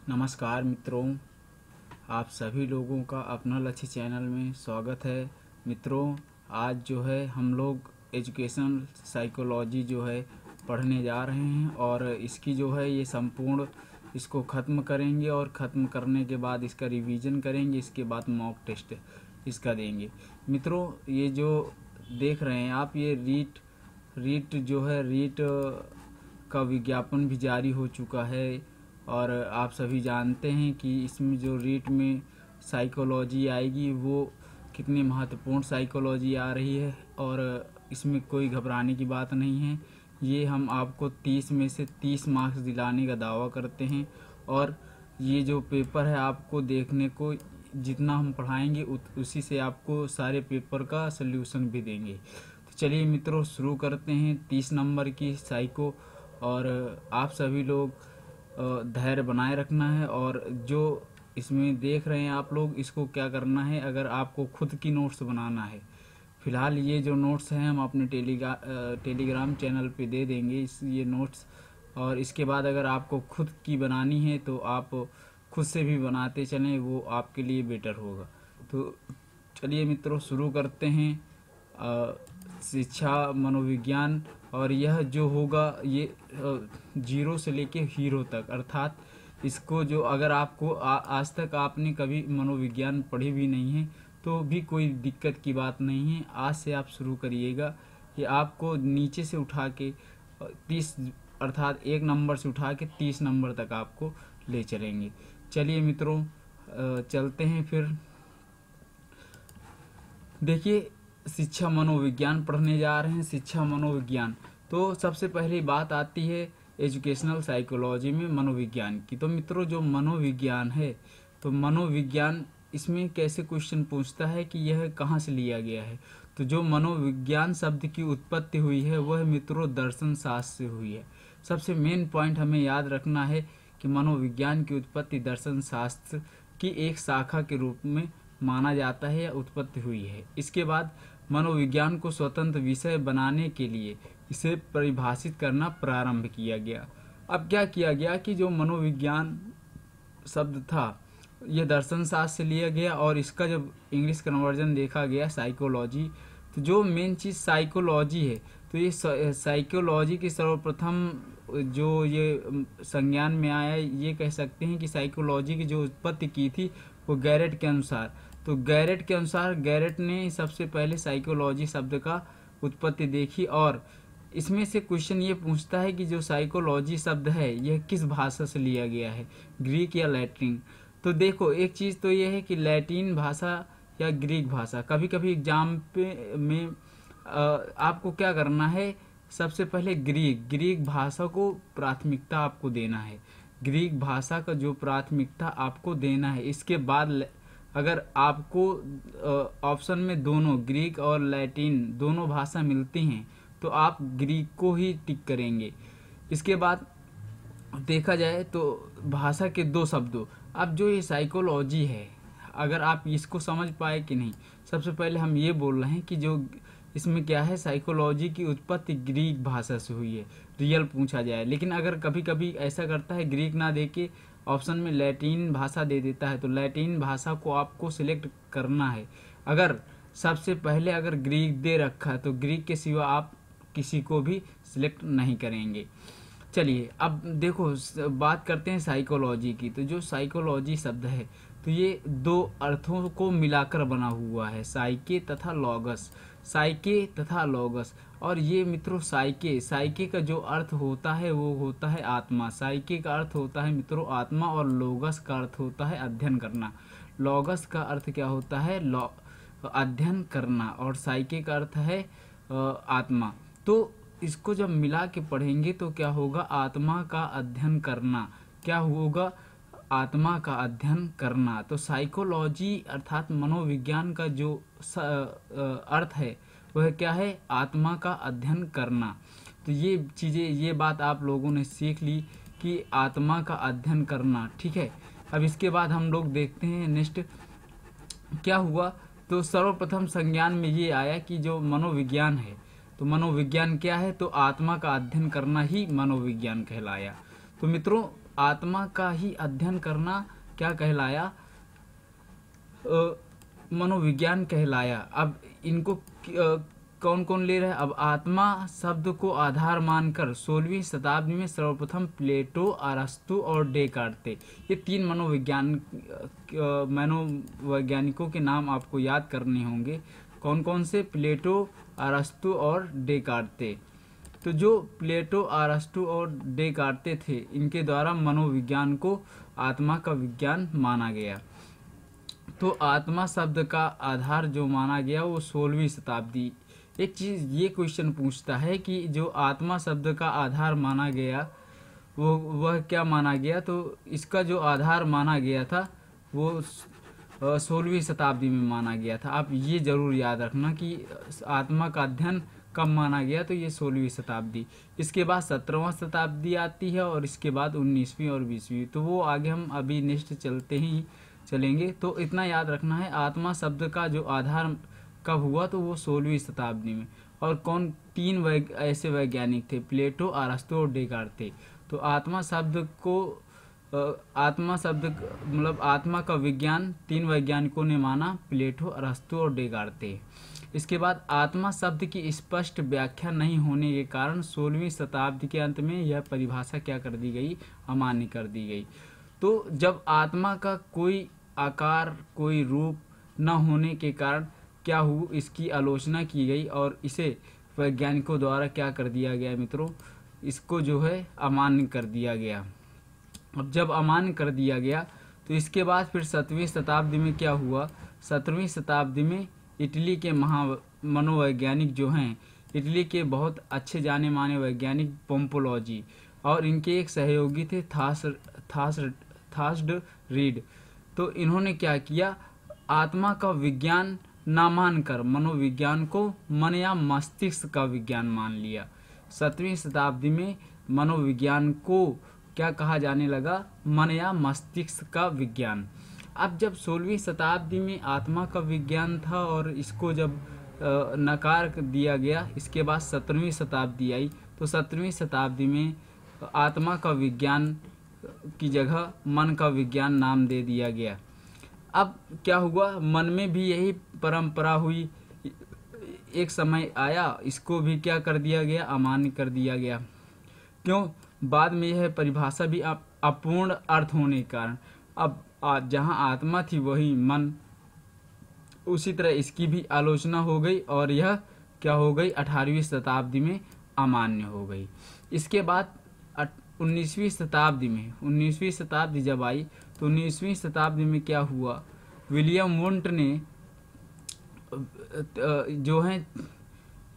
नमस्कार मित्रों, आप सभी लोगों का अपना लक्ष्य चैनल में स्वागत है। मित्रों, आज जो है हम लोग एजुकेशन साइकोलॉजी जो है पढ़ने जा रहे हैं और इसकी जो है ये संपूर्ण इसको ख़त्म करेंगे और ख़त्म करने के बाद इसका रिवीजन करेंगे। इसके बाद मॉक टेस्ट इसका देंगे। मित्रों, ये जो देख रहे हैं आप, ये रीट जो है रीट का विज्ञापन भी जारी हो चुका है और आप सभी जानते हैं कि इसमें जो रीट में साइकोलॉजी आएगी वो कितनी महत्वपूर्ण साइकोलॉजी आ रही है और इसमें कोई घबराने की बात नहीं है। ये हम आपको 30 में से 30 मार्क्स दिलाने का दावा करते हैं और ये जो पेपर है आपको देखने को जितना हम पढ़ाएंगे उसी से आपको सारे पेपर का सल्यूशन भी देंगे। तो चलिए मित्रों, शुरू करते हैं 30 नंबर की साइको। और आप सभी लोग धैर्य बनाए रखना है और जो इसमें देख रहे हैं आप लोग, इसको क्या करना है, अगर आपको खुद की नोट्स बनाना है, फ़िलहाल ये जो नोट्स हैं हम अपने टेलीग्राम चैनल पे दे देंगे ये नोट्स। और इसके बाद अगर आपको खुद की बनानी है तो आप खुद से भी बनाते चलें, वो आपके लिए बेटर होगा। तो चलिए मित्रों, शुरू करते हैं शिक्षा मनोविज्ञान। और यह जो होगा ये 0 से लेके हीरो तक, अर्थात इसको जो अगर आपको आज तक आपने कभी मनोविज्ञान पढ़ी भी नहीं है तो भी कोई दिक्कत की बात नहीं है। आज से आप शुरू करिएगा कि आपको नीचे से उठा के 30 अर्थात 1 नंबर से उठा के 30 नंबर तक आपको ले चलेंगे। चलिए मित्रों, चलते हैं फिर। देखिए, शिक्षा मनोविज्ञान पढ़ने जा रहे हैं। शिक्षा मनोविज्ञान, तो सबसे पहली बात आती है एजुकेशनल साइकोलॉजी में मनोविज्ञान की। तो मित्रों, जो मनोविज्ञान है, तो मनोविज्ञान इसमें कैसे क्वेश्चन पूछता है कि यह कहाँ से लिया गया है। तो जो मनोविज्ञान शब्द की उत्पत्ति हुई है वह मित्रों दर्शन शास्त्र से हुई है। सबसे मेन पॉइंट हमें याद रखना है कि मनोविज्ञान की उत्पत्ति दर्शन शास्त्र की एक शाखा के रूप में माना जाता है या उत्पत्ति हुई है। इसके बाद मनोविज्ञान को स्वतंत्र विषय बनाने के लिए इसे परिभाषित करना प्रारंभ किया गया। अब क्या किया गया कि जो मनोविज्ञान शब्द था यह दर्शन शास्त्र से लिया गया और इसका जब इंग्लिश कन्वर्जन देखा गया साइकोलॉजी, तो जो मेन चीज़ साइकोलॉजी है, तो ये साइकोलॉजी की सर्वप्रथम जो ये संज्ञान में आया, ये कह सकते हैं कि साइकोलॉजी की जो उत्पत्ति की थी वो गैरेट के अनुसार। तो गैरेट के अनुसार गैरेट ने सबसे पहले साइकोलॉजी शब्द का उत्पत्ति देखी और इसमें से क्वेश्चन ये पूछता है कि जो साइकोलॉजी शब्द है यह किस भाषा से लिया गया है, ग्रीक या लैटिन। तो देखो, एक चीज़ तो ये है कि लैटिन भाषा या ग्रीक भाषा, कभी कभी एग्जाम पे में आपको क्या करना है, सबसे पहले ग्रीक भाषा को प्राथमिकता आपको देना है। ग्रीक भाषा का जो प्राथमिकता आपको देना है, इसके बाद अगर आपको ऑप्शन में दोनों ग्रीक और लैटिन दोनों भाषा मिलती हैं तो आप ग्रीक को ही टिक करेंगे। इसके बाद देखा जाए तो भाषा के 2 शब्दों, अब जो ये साइकोलॉजी है, अगर आप इसको समझ पाए कि नहीं, सबसे पहले हम ये बोल रहे हैं कि जो इसमें क्या है, साइकोलॉजी की उत्पत्ति ग्रीक भाषा से हुई है, रियल पूछा जाए। लेकिन अगर कभी कभी ऐसा करता है ग्रीक ना दे के ऑप्शन में लैटिन भाषा दे देता है, तो लैटिन भाषा को आपको सिलेक्ट करना है। अगर सबसे पहले अगर ग्रीक दे रखा है तो ग्रीक के सिवा आप किसी को भी सिलेक्ट नहीं करेंगे। चलिए अब देखो, बात करते हैं साइकोलॉजी की। तो जो साइकोलॉजी शब्द है तो ये 2 अर्थों को मिलाकर बना हुआ है, साइके तथा लॉगस। साइके तथा लॉगस, और ये मित्रों साइके का जो अर्थ होता है वो होता है आत्मा। साइके का अर्थ होता है मित्रों आत्मा और लॉगस का अर्थ होता है अध्ययन करना। लॉगस का अर्थ क्या होता है, अध्ययन करना, और साइके का अर्थ है आत्मा। तो इसको जब मिला के पढ़ेंगे तो क्या होगा, आत्मा का अध्ययन करना। क्या होगा, आत्मा का अध्ययन करना। तो साइकोलॉजी अर्थात मनोविज्ञान का जो अर्थ है वह क्या है, आत्मा का अध्ययन करना। तो ये चीज़ें, ये बात आप लोगों ने सीख ली कि आत्मा का अध्ययन करना, ठीक है। अब इसके बाद हम लोग देखते हैं नेक्स्ट क्या हुआ। तो सर्वप्रथम संज्ञान में ये आया कि जो मनोविज्ञान है, तो मनोविज्ञान क्या है, तो आत्मा का अध्ययन करना ही मनोविज्ञान कहलाया। तो मित्रों, आत्मा का ही अध्ययन करना क्या कहलाया, मनोविज्ञान कहलाया। अब इनको कौन कौन ले रहा है। अब आत्मा शब्द को आधार मानकर 16वीं शताब्दी में सर्वप्रथम प्लेटो, अरस्तु और डेकार्ते, ये तीन मनोवैज्ञानिकों के नाम आपको याद करने होंगे। कौन कौन से, प्लेटो, अरस्तु और डेकार्ते। तो जो प्लेटो, अरस्तु और डेकार्ते थे, इनके द्वारा मनोविज्ञान को आत्मा का विज्ञान माना गया। तो आत्मा शब्द का आधार जो माना गया वो 16वीं शताब्दी। एक चीज़ ये क्वेश्चन पूछता है कि जो आत्मा शब्द का आधार माना गया वह क्या माना गया, तो इसका जो आधार माना गया था वो 16वीं शताब्दी में माना गया था। आप ये जरूर याद रखना कि आत्मा का अध्ययन कब माना गया, तो ये 16वीं शताब्दी। इसके बाद 17वां शताब्दी आती है और इसके बाद 19वीं और 20वीं। तो वो आगे हम अभी नेक्स्ट चलेंगे। तो इतना याद रखना है, आत्मा शब्द का जो आधार कब हुआ, तो वो 16वीं शताब्दी में। और कौन, तीन ऐसे वैज्ञानिक थे, प्लेटो, अरस्तु और डेकार्ते। तो आत्मा शब्द मतलब आत्मा का विज्ञान तीन वैज्ञानिकों ने माना, प्लेटो, अरस्तु और डेकार्ते। इसके बाद आत्मा शब्द की स्पष्ट व्याख्या नहीं होने के कारण 16वीं शताब्दी के अंत में यह परिभाषा क्या कर दी गई, अमान्य कर दी गई। तो जब आत्मा का कोई आकार, कोई रूप न होने के कारण क्या हुआ, इसकी आलोचना की गई और इसे वैज्ञानिकों द्वारा क्या कर दिया गया मित्रों, इसको जो है अमान्य कर दिया गया। अब जब अमान्य कर दिया गया तो इसके बाद फिर 7वीं शताब्दी में क्या हुआ, 17वीं शताब्दी में इटली के मनोवैज्ञानिक जो हैं, इटली के बहुत अच्छे जाने माने वैज्ञानिक पोम्पोलॉजी और इनके एक सहयोगी थे थास्ड रीड। तो इन्होंने क्या किया, आत्मा का विज्ञान ना मानकर मनोविज्ञान को मन या मस्तिष्क का विज्ञान मान लिया। 7वीं शताब्दी में मनोविज्ञान को क्या कहा जाने लगा, मन या मस्तिष्क का विज्ञान। अब जब 16वीं शताब्दी में आत्मा का विज्ञान था और इसको जब नकार दिया गया, इसके बाद 17वीं शताब्दी आई। तो 17वीं शताब्दी में आत्मा का विज्ञान की जगह मन का विज्ञान नाम दे दिया गया। अब क्या हुआ, मन में भी यही परंपरा हुई। एक समय आया, इसको भी क्या कर दिया गया, अमान्य कर दिया गया। क्यों, बाद में यह परिभाषा भी अपूर्ण अर्थ होने के कारण अब जहां आत्मा थी वही मन, उसी तरह इसकी भी आलोचना हो गई और यह क्या हो गई, 18वीं शताब्दी में अमान्य हो गई। इसके बाद 19वीं शताब्दी जब आई तो 19वीं शताब्दी में क्या हुआ, विलियम वुंट ने जो है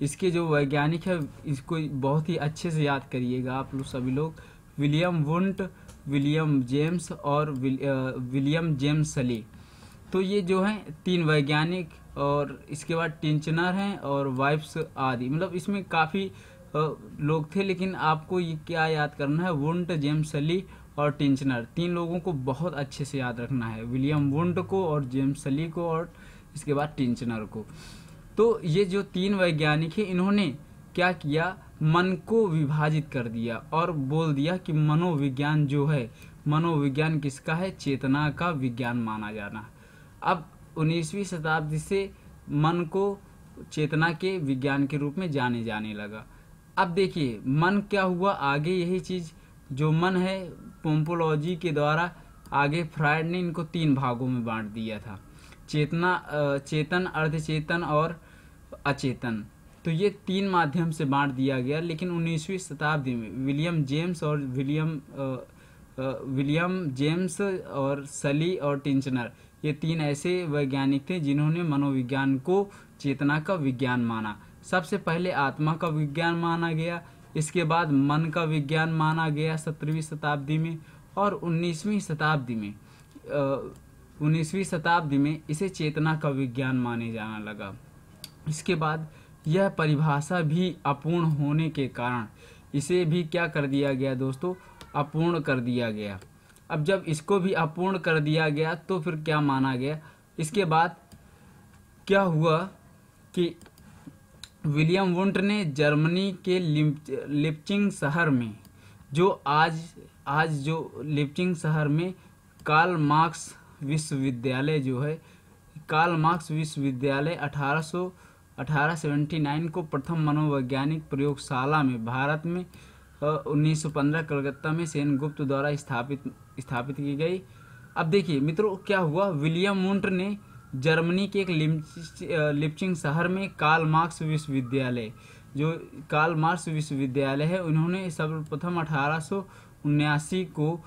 इसके जो वैज्ञानिक है, इसको बहुत ही अच्छे से याद करिएगा आप लोग सभी लोग, विलियम वुंट, विलियम जेम्स और विलियम जेम्स सली। तो ये जो हैं तीन वैज्ञानिक, और इसके बाद टिंचनर हैं और वाइप्स आदि, मतलब इसमें काफ़ी लोग थे। लेकिन आपको ये क्या याद करना है, वुंट, जेम्स सली और टिंचनर, तीन लोगों को बहुत अच्छे से याद रखना है, विलियम वुंट को और जेम्स सली को और इसके बाद टिंचनर को। तो ये जो तीन वैज्ञानिक हैं, इन्होंने क्या किया, मन को विभाजित कर दिया और बोल दिया कि मनोविज्ञान जो है, मनोविज्ञान किसका है, चेतना का विज्ञान माना जाना। अब 19वीं शताब्दी से मन को चेतना के विज्ञान के रूप में जाने लगा। अब देखिए मन क्या हुआ, आगे यही चीज जो मन है पोम्पोलॉजी के द्वारा आगे फ्रायड ने इनको तीन भागों में बांट दिया था, चेतन, अर्धचेतन और अचेतन। तो ये तीन माध्यम से बांट दिया गया। लेकिन 19वीं शताब्दी में विलियम जेम्स और सली और टिंचनर, ये तीन ऐसे वैज्ञानिक थे जिन्होंने मनोविज्ञान को चेतना का विज्ञान माना। सबसे पहले आत्मा का विज्ञान माना गया, इसके बाद मन का विज्ञान माना गया 17वीं शताब्दी में, और 19वीं शताब्दी में इसे चेतना का विज्ञान माने जाने लगा। इसके बाद यह परिभाषा भी अपूर्ण होने के कारण इसे भी क्या कर दिया गया दोस्तों, अपूर्ण कर दिया गया। अब जब इसको भी अपूर्ण कर दिया गया तो फिर क्या माना गया, इसके बाद क्या हुआ कि विलियम वुंट ने जर्मनी के लिप्चिंग शहर में, जो आज आज जो लिपचिंग शहर में कार्ल मार्क्स विश्वविद्यालय जो है, कार्ल मार्क्स विश्वविद्यालय 1879 को प्रथम मनोवैज्ञानिक प्रयोगशाला में भारत में 1915 कलकत्ता में सेनगुप्त द्वारा स्थापित की गई। अब देखिए मित्रों क्या हुआ, विलियम वुंट ने जर्मनी के एक लिपचिंग शहर में कार्ल मार्क्स विश्वविद्यालय, जो कार्ल मार्क्स विश्वविद्यालय है, उन्होंने सर्वप्रथम 1879 को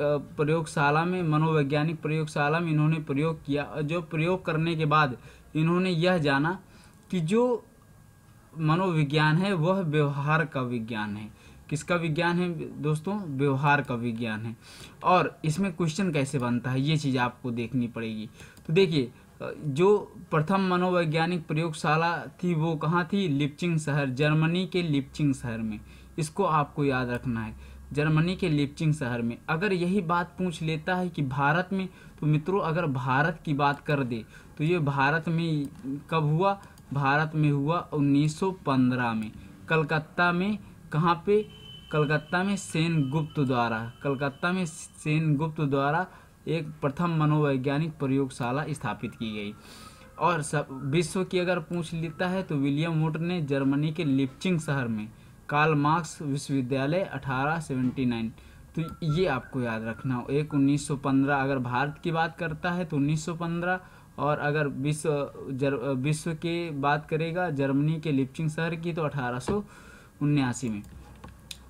प्रयोगशाला में, मनोवैज्ञानिक प्रयोगशाला में इन्होंने प्रयोग किया। जो प्रयोग करने के बाद इन्होंने यह जाना कि जो मनोविज्ञान है वह व्यवहार का विज्ञान है। किसका विज्ञान है दोस्तों? व्यवहार का विज्ञान है। और इसमें क्वेश्चन कैसे बनता है ये चीज़ आपको देखनी पड़ेगी। तो देखिए जो प्रथम मनोवैज्ञानिक प्रयोगशाला थी वो कहाँ थी? लिपचिंग शहर, जर्मनी के लिपचिंग शहर में। इसको आपको याद रखना है, जर्मनी के लिपचिंग शहर में। अगर यही बात पूछ लेता है कि भारत में, तो मित्रों अगर भारत की बात कर दे तो ये भारत में कब हुआ? भारत में हुआ 1915 में, कलकत्ता में। कहाँ पे? कलकत्ता में सेनगुप्त द्वारा, कलकत्ता में सेनगुप्त द्वारा एक प्रथम मनोवैज्ञानिक प्रयोगशाला स्थापित की गई। और सब विश्व की अगर पूछ लेता है तो विलियम वुंट ने जर्मनी के लिपचिंग शहर में, कार्ल मार्क्स विश्वविद्यालय 1879। तो ये आपको याद रखना हो। एक 1915 अगर भारत की बात करता है तो 1915, और अगर विश्व की बात करेगा जर्मनी के लिपचिंग शहर की तो 1879 में।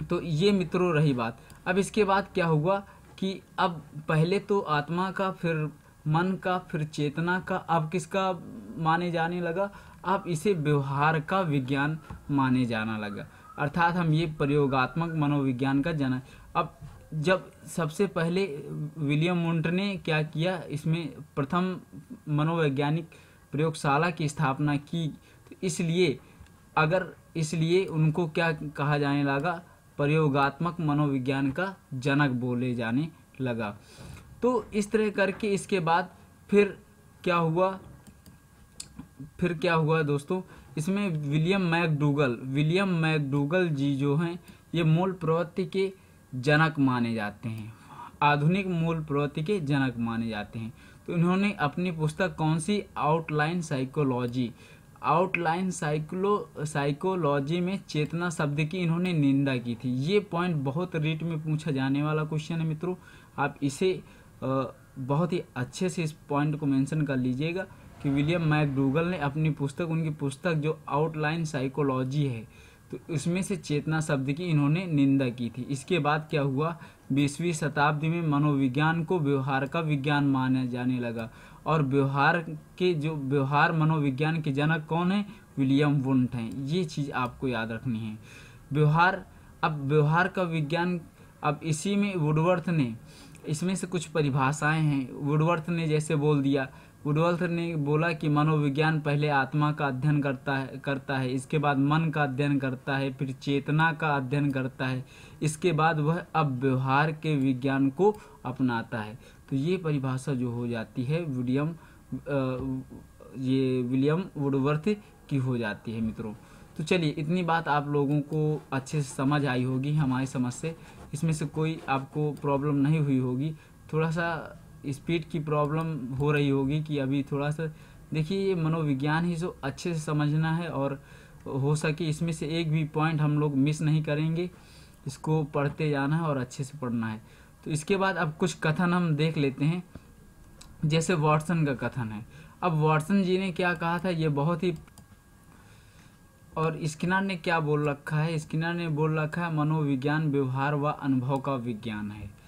तो ये मित्रों रही बात। अब इसके बाद क्या हुआ कि अब पहले तो आत्मा का, फिर मन का, फिर चेतना का, अब किसका माने जाने लगा? अब इसे व्यवहार का विज्ञान माने जाना लगा। अर्थात हम ये प्रयोगात्मक मनोविज्ञान का जनक। अब जब सबसे पहले विलियम वुंट ने क्या किया, इसमें प्रथम मनोवैज्ञानिक प्रयोगशाला की स्थापना की, तो इसलिए उनको क्या कहा जाने लगा? प्रयोगात्मक मनोविज्ञान का जनक बोले जाने लगा। तो इस तरह करके इसके बाद फिर क्या हुआ दोस्तों? इसमें विलियम मैकडूगल जी जो हैं, ये मूल प्रवृत्ति के जनक माने जाते हैं, आधुनिक मूल प्रवृत्ति के जनक माने जाते हैं। तो इन्होंने अपनी पुस्तक कौन सी? आउटलाइन साइकोलॉजी में चेतना शब्द की इन्होंने निंदा की थी। ये पॉइंट बहुत रीट में पूछा जाने वाला क्वेश्चन है मित्रों, आप इसे बहुत ही अच्छे से इस पॉइंट को मेंशन कर लीजिएगा कि विलियम मैकडूगल ने अपनी पुस्तक, उनकी पुस्तक जो आउटलाइन साइकोलॉजी है, तो उसमें से चेतना शब्द की इन्होंने निंदा की थी। इसके बाद क्या हुआ? 20वीं शताब्दी में मनोविज्ञान को व्यवहार का विज्ञान माना जाने लगा। और व्यवहार मनोविज्ञान के जनक कौन है? विलियम वुंट हैं। ये चीज़ आपको याद रखनी है। व्यवहार का विज्ञान, अब इसी में वुडवर्थ ने, इसमें से कुछ परिभाषाएं हैं। वुडवर्थ ने जैसे वुडवर्थ ने बोला कि मनोविज्ञान पहले आत्मा का अध्ययन करता है, इसके बाद मन का अध्ययन करता है, फिर चेतना का अध्ययन करता है, इसके बाद वह अब व्यवहार के विज्ञान को अपनाता है। तो ये परिभाषा जो हो जाती है विलियम वुडवर्थ की हो जाती है मित्रों। तो चलिए इतनी बात आप लोगों को अच्छे से समझ आई होगी हमारी समझ से, इसमें से कोई आपको प्रॉब्लम नहीं हुई होगी। थोड़ा सा स्पीड की प्रॉब्लम हो रही होगी कि अभी थोड़ा सा देखिए, ये मनोविज्ञान ही जो अच्छे से समझना है, और हो सके इसमें से एक भी पॉइंट हम लोग मिस नहीं करेंगे, इसको पढ़ते जाना है और अच्छे से पढ़ना है। तो इसके बाद अब कुछ कथन हम देख लेते हैं, जैसे वॉटसन का कथन है। अब वॉटसन जी ने क्या कहा था, ये बहुत ही, और स्किनर ने क्या बोल रखा है? स्किनर ने बोल रखा है मनोविज्ञान व्यवहार व अनुभव का विज्ञान है।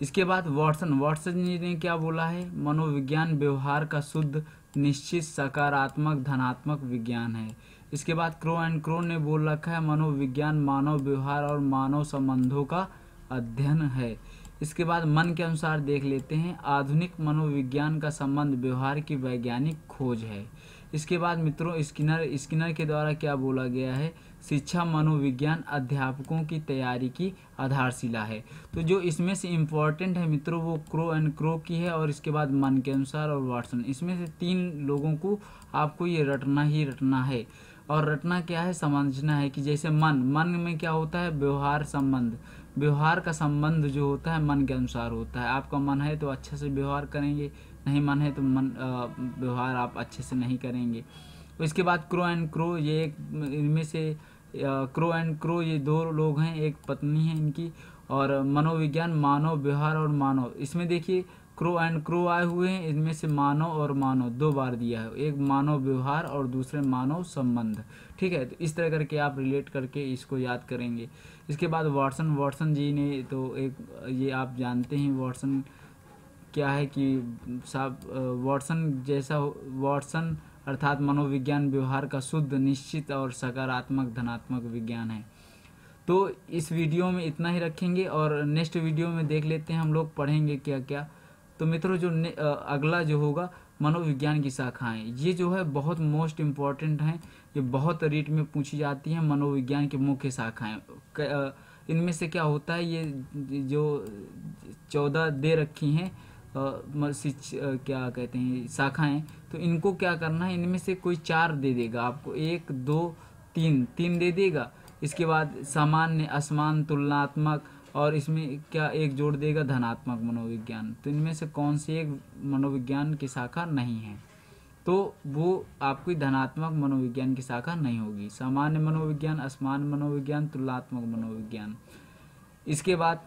इसके बाद वॉटसन जी ने क्या बोला है? मनोविज्ञान व्यवहार का शुद्ध, निश्चित, सकारात्मक, धनात्मक विज्ञान है। इसके बाद क्रो ने बोल रखा है मनोविज्ञान मानव व्यवहार और मानव संबंधों का अध्ययन है। इसके बाद मन के अनुसार देख लेते हैं, आधुनिक मनोविज्ञान का संबंध व्यवहार की वैज्ञानिक खोज है। इसके बाद मित्रों स्किनर के द्वारा क्या बोला गया है? शिक्षा मनोविज्ञान अध्यापकों की तैयारी की आधारशिला है। तो जो इसमें से इम्पोर्टेंट है मित्रों वो क्रो की है, और इसके बाद मन के अनुसार और वाटसन। इसमें से तीन लोगों को आपको ये रटना ही रटना है। और रटना क्या है? समझना है कि जैसे मन में क्या होता है? व्यवहार संबंध, व्यवहार का संबंध जो होता है मन के अनुसार होता है। आपका मन है तो अच्छे से व्यवहार करेंगे, नहीं मन है तो व्यवहार आप अच्छे से नहीं करेंगे। तो इसके बाद क्रो एंड क्रो, ये एक इनमें से क्रो एंड क्रो ये दो लोग हैं, एक पत्नी है इनकी। और मनोविज्ञान मानव व्यवहार और मानव, इसमें देखिए क्रो एंड क्रो आए हुए हैं, इनमें से मानव और मानव दो बार दिया है, एक मानव व्यवहार और दूसरे मानव संबंध। ठीक है, तो इस तरह करके आप रिलेट करके इसको याद करेंगे। इसके बाद वॉटसन जी ने तो एक, ये आप जानते हैं वॉटसन क्या है कि साहब वॉटसन अर्थात मनोविज्ञान व्यवहार का शुद्ध, निश्चित और सकारात्मक धनात्मक विज्ञान है। तो इस वीडियो में इतना ही रखेंगे और नेक्स्ट वीडियो में देख लेते हैं हम लोग पढ़ेंगे क्या क्या। तो मित्रों जो अगला जो होगा मनोविज्ञान की शाखाएं, ये जो है बहुत मोस्ट इम्पॉर्टेंट हैं, ये बहुत रीट में पूछी जाती हैं। मनोविज्ञान की मुख्य शाखाएं इनमें से क्या होता है, ये जो 14 दे रखी हैं क्या कहते हैं शाखाएं, तो इनको क्या करना है, इनमें से कोई 4 दे देगा आपको, 1 2 3 दे देगा। इसके बाद सामान्य, असमान, तुलनात्मक और इसमें क्या एक जोड़ देगा धनात्मक मनोविज्ञान। तो इनमें से कौन सी एक मनोविज्ञान की शाखा नहीं है, तो वो आपकी धनात्मक मनोविज्ञान की शाखा नहीं होगी। सामान्य मनोविज्ञान, असमान मनोविज्ञान, तुलनात्मक मनोविज्ञान। इसके बाद